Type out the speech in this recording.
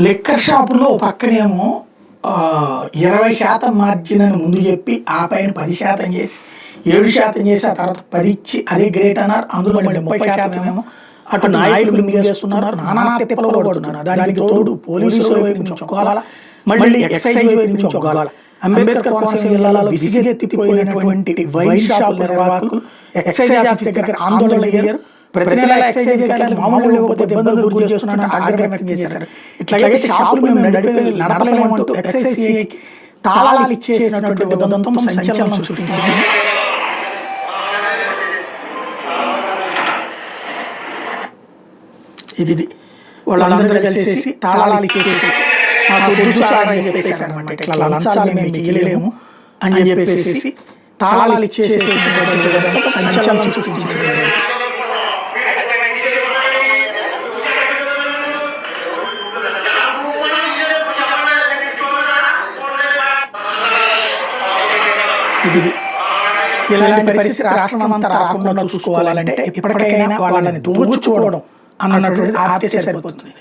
Liquor షాపులో పక్కనేమో 20% margin అని ముందు చెప్పి ఆ పైన 10% చేసి 7% చేసి ఆ తర్వాత 10 ఇచ్చి అదే గ్రేట్ అన్నారు. అందులో మళ్ళీ 30% ఏమో అటు నాయకులు మింగేస్తున్నారు, నానా తిప్పలు పడుతున్నారు. దానికి తోడు పోలీసుల వైపు నుంచి ఒక్కోల, మళ్ళీ ఎక్సైజ్ వైపు నుంచి ఒక్కోల. అంబేద్కర్ కోనసీమ జిల్లాలో విసిగెత్తిపోయినటువంటి వైన్ షాపుల నిర్వాహకులు ఎక్సైజ్ ఆఫీస్ దగ్గర ఆందోళన అయ్యారు. ప్రతి నెల ఎక్సైజ్ అధికారులు మామూలు ఇవ్వకపోతే ఇబ్బందులు గురి చేస్తున్నట్టు ఆగ్రహం వ్యక్తం చేశారు. ఇట్లాగే షాపులు మేము నడపలేమంటూ ఎక్సైజ్ తాళాలు ఇచ్చేసినటువంటి ఉదంతం సంచలనం సృష్టించింది. ఇది వాళ్ళందరూ కలిసేసి తాళాలు ఇచ్చేసేసి మాకు వద్దు సార్ అని చెప్పేసి అనమాట. ఇట్లా లంచాలు మేము ఇయ్యలేము అని చెప్పేసి తాళాలు ఇచ్చేసేసి సంచలనం సృష్టించారు. ఇది ఇలాంటి పరిస్థితి రాష్ట్రం అంతా రాకుండా చూసుకోవాలంటే ఇప్పటికైనా వాళ్ళని దోచుకోవడం అన్నటువంటి ఆపేస్తే సరిపోతుంది.